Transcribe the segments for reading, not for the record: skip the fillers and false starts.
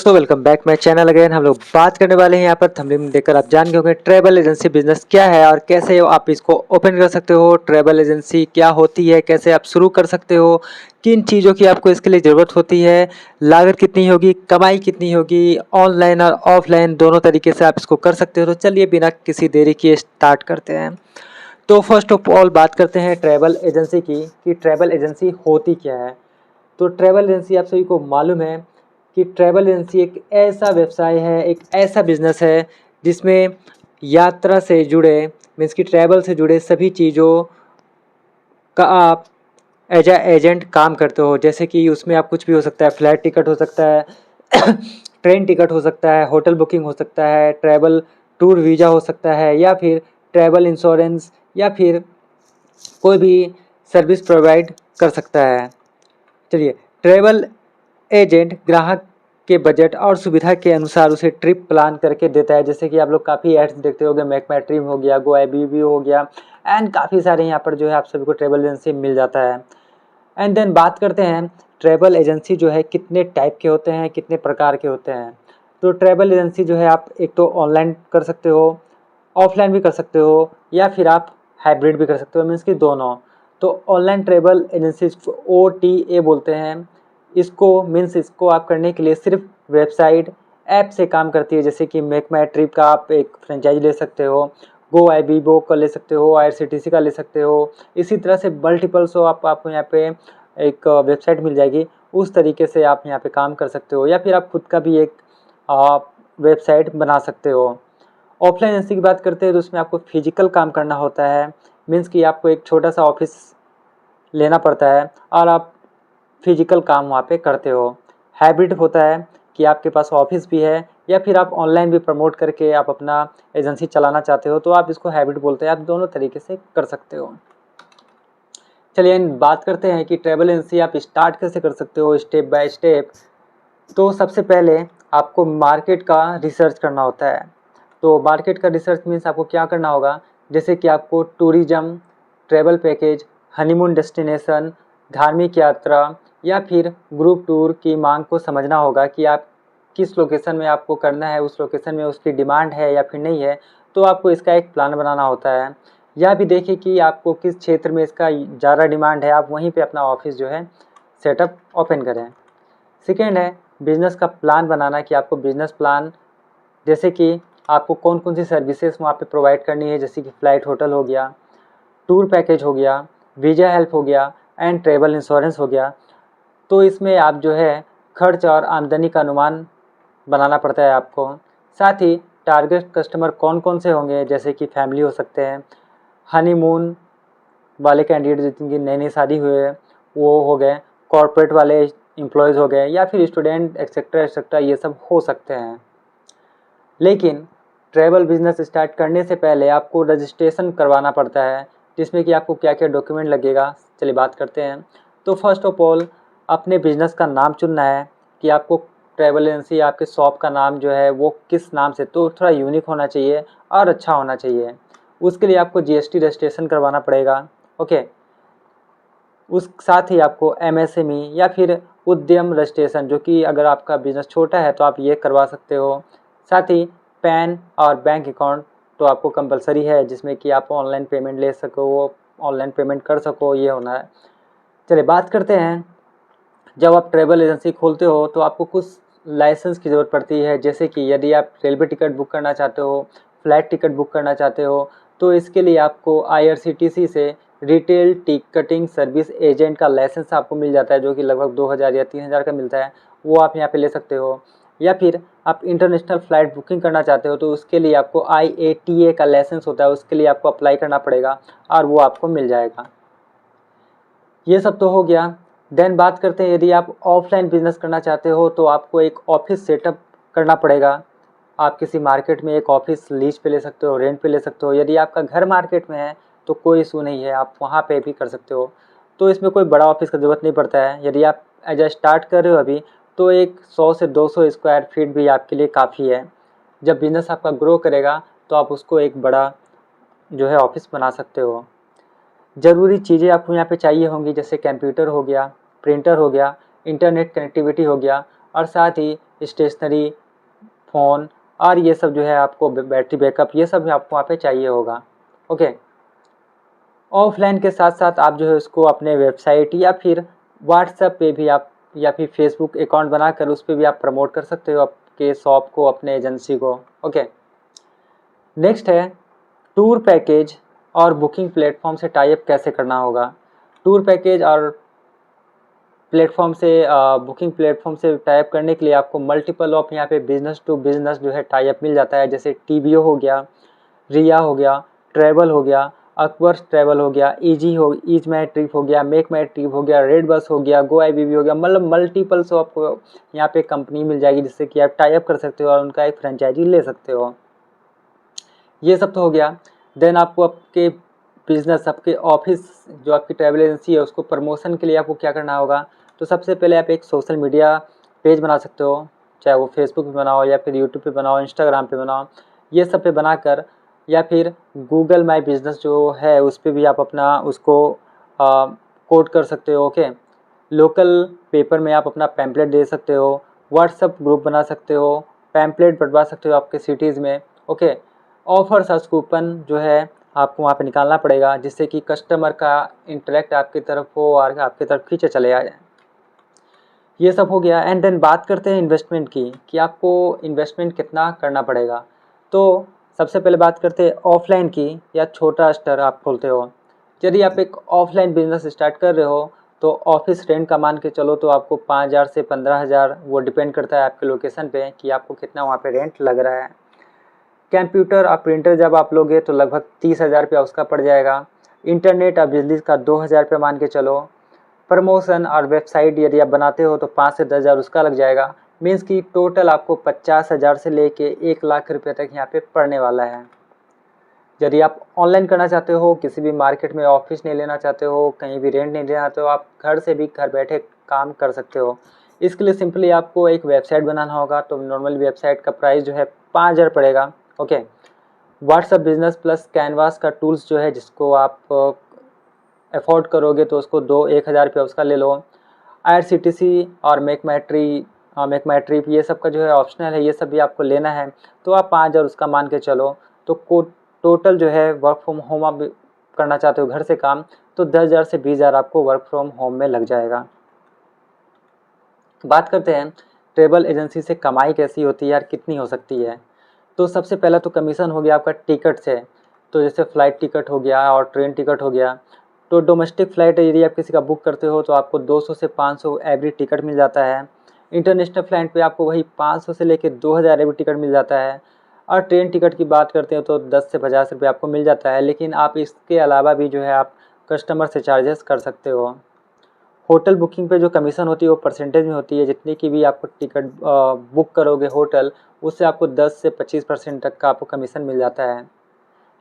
दोस्तों welcome back my channel again. हम लोग बात करने वाले हैं यहाँ पर थंबनेल में देखकर आप जान गए होंगे ट्रैवल एजेंसी बिजनेस क्या है और कैसे आप इसको ओपन कर सकते हो। ट्रैवल एजेंसी क्या होती है, कैसे आप शुरू कर सकते हो, किन चीज़ों की आपको इसके लिए ज़रूरत होती है, लागत कितनी होगी, कमाई कितनी होगी, ऑनलाइन और ऑफलाइन दोनों तरीके से आप इसको कर सकते हो। तो चलिए बिना किसी देरी किए स्टार्ट करते हैं। तो फर्स्ट ऑफ ऑल बात करते हैं ट्रैवल एजेंसी की कि ट्रैवल एजेंसी होती क्या है। तो ट्रैवल एजेंसी आप सभी को मालूम है कि ट्रैवल एजेंसी एक ऐसा व्यवसाय है, एक ऐसा बिजनेस है जिसमें यात्रा से जुड़े मीन्स कि ट्रैवल से जुड़े सभी चीज़ों का आप एज ए एजेंट काम करते हो। जैसे कि उसमें आप कुछ भी हो सकता है, फ्लाइट टिकट हो सकता है ट्रेन टिकट हो सकता है, होटल बुकिंग हो सकता है, ट्रैवल टूर वीज़ा हो सकता है, या फिर ट्रैवल इंश्योरेंस, या फिर कोई भी सर्विस प्रोवाइड कर सकता है। चलिए, ट्रैवल एजेंट ग्राहक के बजट और सुविधा के अनुसार उसे ट्रिप प्लान करके देता है। जैसे कि आप लोग काफ़ी एड्स देखते होंगे, मेक माई ट्रिप हो गया, गो आई हो गया, एंड काफ़ी सारे यहाँ पर जो है आप सभी को ट्रैवल एजेंसी मिल जाता है। एंड देन बात करते हैं ट्रैवल एजेंसी जो है कितने टाइप के होते हैं, कितने प्रकार के होते हैं। तो ट्रैवल एजेंसी जो है आप एक तो ऑनलाइन कर सकते हो, ऑफलाइन भी कर सकते हो, या फिर आप हाइब्रिड भी कर सकते हो, मीन्स कि दोनों। तो ऑनलाइन ट्रैवल एजेंसी OTA बोलते हैं इसको, मीन्स इसको आप करने के लिए सिर्फ वेबसाइट ऐप से काम करती है। जैसे कि मेक माई ट्रिप का आप एक फ्रेंचाइज ले सकते हो, गो आई का ले सकते हो, IRCTC का ले सकते हो। इसी तरह से मल्टीपल्स हो आपको यहाँ पे एक वेबसाइट मिल जाएगी, उस तरीके से आप यहाँ पे काम कर सकते हो, या फिर आप खुद का भी एक वेबसाइट बना सकते हो। ऑफलाइन एजेंसी की बात करते हैं तो उसमें आपको फिजिकल काम करना होता है, मीन्स कि आपको एक छोटा सा ऑफिस लेना पड़ता है और आप फिजिकल काम वहाँ पे करते हो। हाइब्रिड होता है कि आपके पास ऑफिस भी है या फिर आप ऑनलाइन भी प्रमोट करके आप अपना एजेंसी चलाना चाहते हो, तो आप इसको हाइब्रिड बोलते हैं। आप दोनों तरीके से कर सकते हो। चलिए बात करते हैं कि ट्रैवल एजेंसी आप स्टार्ट कैसे कर सकते हो स्टेप बाय स्टेप। तो सबसे पहले आपको मार्केट का रिसर्च करना होता है। तो मार्केट का रिसर्च मीन्स आपको क्या करना होगा, जैसे कि आपको tourism, travel package, honeymoon destination, धार्मिक यात्रा या फिर ग्रुप टूर की मांग को समझना होगा कि आप किस लोकेशन में आपको करना है, उस लोकेशन में उसकी डिमांड है या फिर नहीं है। तो आपको इसका एक प्लान बनाना होता है। यह भी देखिए कि आपको किस क्षेत्र में इसका ज़्यादा डिमांड है, आप वहीं पे अपना ऑफिस जो है सेटअप ओपन करें। सेकेंड है बिजनेस का प्लान बनाना कि आपको बिजनेस प्लान, जैसे कि आपको कौन कौन सी सर्विसेज वहाँ पे प्रोवाइड करनी है, जैसे कि फ़्लाइट होटल हो गया, टूर पैकेज हो गया, वीज़ा हेल्प हो गया एंड ट्रैवल इंश्योरेंस हो गया। तो इसमें आप जो है खर्च और आमदनी का अनुमान बनाना पड़ता है आपको। साथ ही टारगेट कस्टमर कौन कौन से होंगे, जैसे कि फैमिली हो सकते हैं, हनीमून वाले कैंडिडेट जिनकी नई नई शादी हुई है वो हो गए, कॉर्पोरेट वाले एम्प्लॉयज़ हो गए, या फिर स्टूडेंट एक्सेट्रा एक्सेट्रा, ये सब हो सकते हैं। लेकिन ट्रैवल बिजनेस स्टार्ट करने से पहले आपको रजिस्ट्रेशन करवाना पड़ता है, जिसमें कि आपको क्या क्या डॉक्यूमेंट लगेगा। चलिए बात करते हैं। तो फर्स्ट ऑफ ऑल अपने बिजनेस का नाम चुनना है कि आपको ट्रैवल एजेंसी, आपके शॉप का नाम जो है वो किस नाम से, तो थोड़ा यूनिक होना चाहिए और अच्छा होना चाहिए। उसके लिए आपको GST रजिस्ट्रेशन करवाना पड़ेगा। ओके, उस साथ ही आपको MSME या फिर उद्यम रजिस्ट्रेशन, जो कि अगर आपका बिजनेस छोटा है तो आप ये करवा सकते हो। साथ ही पैन और बैंक अकाउंट तो आपको कंपलसरी है, जिसमें कि आप ऑनलाइन पेमेंट ले सको, ऑनलाइन पेमेंट कर सको, ये होना है। चलिए बात करते हैं, जब आप ट्रैवल एजेंसी खोलते हो तो आपको कुछ लाइसेंस की ज़रूरत पड़ती है। जैसे कि यदि आप रेलवे टिकट बुक करना चाहते हो, फ्लाइट टिकट बुक करना चाहते हो, तो इसके लिए आपको IRCTC से रिटेल टिकटिंग सर्विस एजेंट का लाइसेंस आपको मिल जाता है, जो कि लगभग 2000 या 3000 का मिलता है। वो आप यहाँ पे ले सकते हो। या फिर आप इंटरनेशनल फ़्लाइट बुकिंग करना चाहते हो तो उसके लिए आपको IATA का लाइसेंस होता है, उसके लिए आपको अप्लाई करना पड़ेगा और वो आपको मिल जाएगा। ये सब तो हो गया। देन बात करते हैं, यदि आप ऑफलाइन बिजनेस करना चाहते हो तो आपको एक ऑफिस सेटअप करना पड़ेगा। आप किसी मार्केट में एक ऑफिस लीज पे ले सकते हो, रेंट पे ले सकते हो। यदि आपका घर मार्केट में है तो कोई इशू नहीं है, आप वहाँ पे भी कर सकते हो। तो इसमें कोई बड़ा ऑफिस का ज़रूरत नहीं पड़ता है। यदि आप एज ए स्टार्ट कर रहे हो अभी, तो एक 100 से 200 स्क्वायर फीट भी आपके लिए काफ़ी है। जब बिज़नेस आपका ग्रो करेगा तो आप उसको एक बड़ा जो है ऑफिस बना सकते हो। ज़रूरी चीज़ें आपको यहाँ पे चाहिए होंगी, जैसे कंप्यूटर हो गया, प्रिंटर हो गया, इंटरनेट कनेक्टिविटी हो गया, और साथ ही स्टेशनरी, फ़ोन और ये सब जो है आपको बैटरी बैकअप ये सब भी आपको वहाँ पे चाहिए होगा। ओके, ऑफलाइन के साथ साथ आप जो है उसको अपने वेबसाइट या फिर व्हाट्सएप पे भी आप या फिर फेसबुक अकाउंट बनाकर उस पे भी आप प्रमोट कर सकते हो आपके शॉप को, अपने एजेंसी को। ओके, नेक्स्ट है टूर पैकेज और बुकिंग प्लेटफॉर्म से टाई अप कैसे करना होगा। टूर पैकेज और प्लेटफॉर्म से बुकिंग प्लेटफॉर्म से टाई अप करने के लिए आपको मल्टीपल ऑफ यहाँ पे बिजनेस टू बिजनेस जो है टाई अप मिल जाता है, जैसे टीवीओ हो गया, रिया हो गया, ट्रैवल हो गया, अकबर्स ट्रैवल हो गया, ईज माई ट्रिप हो गया, मेक माई ट्रिप हो गया, रेड बस हो गया, गो आई बी हो गया। मतलब मल्टीपल से आपको यहाँ पे कंपनी मिल जाएगी जिससे कि आप टाई अप कर सकते हो और उनका एक फ्रेंचाइजी ले सकते हो। ये सब तो हो गया। देन आपको आपके बिजनेस, आपके ऑफिस जो आपकी ट्रैवल एजेंसी है उसको प्रमोशन के लिए आपको क्या करना होगा। तो सबसे पहले आप एक सोशल मीडिया पेज बना सकते हो, चाहे वो फेसबुक पे बनाओ या फिर यूट्यूब पे बनाओ, इंस्टाग्राम पे बनाओ, ये सब पे बनाकर या फिर गूगल माई बिजनेस जो है उस पर भी आप अपना उसको कोट कर सकते हो। ओके, लोकल पेपर में आप अपना पैम्पलेट दे सकते हो, व्हाट्सअप ग्रुप बना सकते हो, पैम्पलेट बंटवा सकते हो आपके सिटीज़ में। ओके, ऑफर्स और कूपन जो है आपको वहाँ पे निकालना पड़ेगा जिससे कि कस्टमर का इंटरेक्ट आपकी तरफ हो और आपकी तरफ खींचे चले आए। ये सब हो गया। एंड देन बात करते हैं इन्वेस्टमेंट की कि आपको इन्वेस्टमेंट कितना करना पड़ेगा। तो सबसे पहले बात करते हैं ऑफलाइन की, या छोटा स्टर आप खोलते हो। यदि आप एक ऑफलाइन बिजनेस स्टार्ट कर रहे हो तो ऑफिस रेंट का मान के चलो तो आपको 5,000 से 15,000, वो डिपेंड करता है आपके लोकेशन पे कि आपको कितना वहाँ पे रेंट लग रहा है। कंप्यूटर और प्रिंटर जब आप लोगे तो लगभग 30,000 रुपया उसका पड़ जाएगा। इंटरनेट और बिजली का 2,000 रुपया मान के चलो। प्रमोशन और वेबसाइट यदि आप बनाते हो तो 5 से 10,000 उसका लग जाएगा। मीन्स कि टोटल आपको 50,000 से लेके 1,00,000 रुपये तक यहाँ पे पड़ने वाला है। यदि आप ऑनलाइन करना चाहते हो, किसी भी मार्केट में ऑफिस नहीं लेना चाहते हो, कहीं भी रेंट नहीं लेना चाहते हो, आप घर से भी घर बैठे काम कर सकते हो। इसके लिए सिंपली आपको एक वेबसाइट बनाना होगा। तो नॉर्मल वेबसाइट का प्राइस जो है 5,000 पड़ेगा। Okay, WhatsApp business plus canvas का टूल्स जो है जिसको आप अफोर्ड करोगे तो उसको 1,000 रुपया उसका ले लो। IRCTC और मेक माई ट्रिप ये सब का जो है ऑप्शनल है, ये सब भी आपको लेना है तो आप 5,000 उसका मान के चलो। तो टोटल जो है वर्क फ्रॉम होम आप करना चाहते हो घर से काम, तो 10,000 से 20,000 आपको वर्क फ्रॉम होम में लग जाएगा। बात करते हैं ट्रैवल एजेंसी से कमाई कैसी होती है यार, कितनी हो सकती है। तो सबसे पहला तो कमीशन हो गया आपका टिकट से। तो जैसे फ़्लाइट टिकट हो गया और ट्रेन टिकट हो गया। तो डोमेस्टिक फ़्लाइट यदि आप किसी का बुक करते हो तो आपको 200 से 500 एवरी टिकट मिल जाता है। इंटरनेशनल फ़्लाइट पे आपको वही 500 से लेकर 2,000 एवरी टिकट मिल जाता है। और ट्रेन टिकट की बात करते हो तो 10 से 50 रुपये आपको मिल जाता है। लेकिन आप इसके अलावा भी जो है आप कस्टमर से चार्जेस कर सकते हो। होटल बुकिंग पे जो कमीशन होती है वो परसेंटेज में होती है, जितनी की भी आपको टिकट बुक करोगे होटल, उससे आपको 10 से 25% तक का आपको कमीशन मिल जाता है।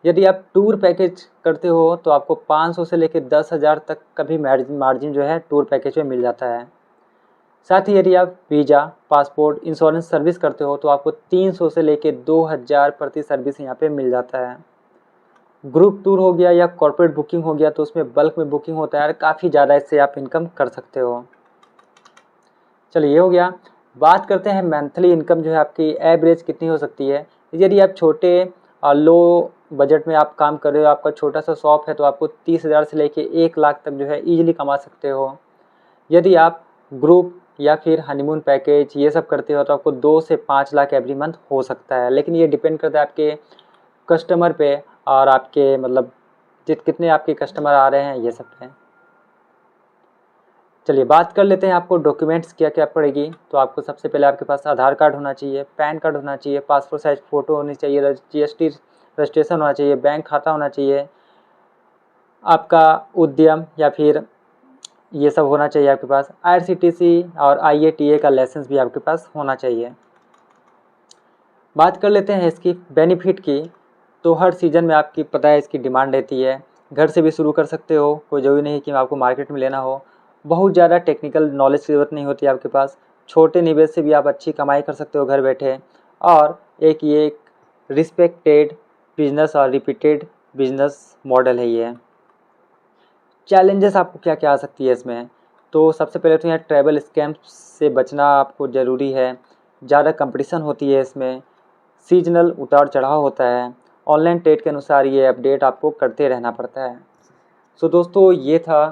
यदि आप टूर पैकेज करते हो तो आपको 500 से लेकर 10,000 तक का भी मार्जिन जो है टूर पैकेज में मिल जाता है। साथ ही यदि आप वीज़ा, पासपोर्ट, इंश्योरेंस सर्विस करते हो तो आपको 300 से लेकर 2,000 प्रति सर्विस यहाँ पे मिल जाता है। ग्रुप टूर हो गया या कॉर्पोरेट बुकिंग हो गया तो उसमें बल्क में बुकिंग होता है, काफ़ी ज़्यादा इससे आप इनकम कर सकते हो। चलिए ये हो गया। बात करते हैं मंथली इनकम जो है आपकी एवरेज कितनी हो सकती है। यदि आप छोटे लो बजट में आप काम कर रहे हो, आपका छोटा सा शॉप है तो आपको 30,000 से लेके 1,00,000 तक जो है ईजिली कमा सकते हो। यदि आप ग्रुप या फिर हनीमून पैकेज ये सब करते हो तो आपको 2 से 5 लाख एवरी मंथ हो सकता है। लेकिन ये डिपेंड करता है आपके कस्टमर पे और आपके मतलब कितने आपके कस्टमर आ रहे हैं ये सब पे। चलिए बात कर लेते हैं आपको डॉक्यूमेंट्स क्या क्या पड़ेगी। तो आपको सबसे पहले आपके पास आधार कार्ड होना चाहिए, पैन कार्ड होना चाहिए, पासपोर्ट साइज फ़ोटो होनी चाहिए, GST रजिस्ट्रेशन होना चाहिए, बैंक खाता होना चाहिए, आपका उद्यम या फिर ये सब होना चाहिए आपके पास। IRCTC और IATA का लाइसेंस भी आपके पास होना चाहिए। बात कर लेते हैं इसकी बेनिफिट की। तो हर सीज़न में आपकी पता है इसकी डिमांड रहती है। घर से भी शुरू कर सकते हो, कोई ज़रूरी नहीं कि आपको मार्केट में लेना हो। बहुत ज़्यादा टेक्निकल नॉलेज की ज़रूरत नहीं होती आपके पास। छोटे निवेश से भी आप अच्छी कमाई कर सकते हो घर बैठे। और ये एक रिस्पेक्टेड बिजनेस और रिपीटेड बिजनेस मॉडल है ये। चैलेंजेस आपको क्या क्या आ सकती है इसमें। तो सबसे पहले तो यहाँ ट्रैवल स्कैम्स से बचना आपको ज़रूरी है। ज़्यादा कंपटीशन होती है इसमें, सीजनल उतार चढ़ाव होता है, ऑनलाइन ट्रेड के अनुसार ये अपडेट आपको करते रहना पड़ता है। सो दोस्तों ये था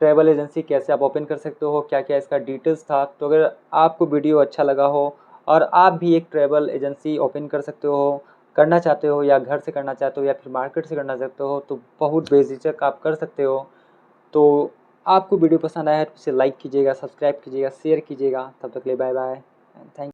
ट्रैवल एजेंसी कैसे आप ओपन कर सकते हो, क्या क्या इसका डिटेल्स था। तो अगर आपको वीडियो अच्छा लगा हो और आप भी एक ट्रैवल एजेंसी ओपन कर सकते हो, करना चाहते हो, या घर से करना चाहते हो या फिर मार्केट से करना चाहते हो, तो बहुत बेझिझक आप कर सकते हो। तो आपको वीडियो पसंद आया है तो इसे लाइक कीजिएगा, सब्सक्राइब कीजिएगा, शेयर कीजिएगा। तब तक के लिए बाय बाय, थैंक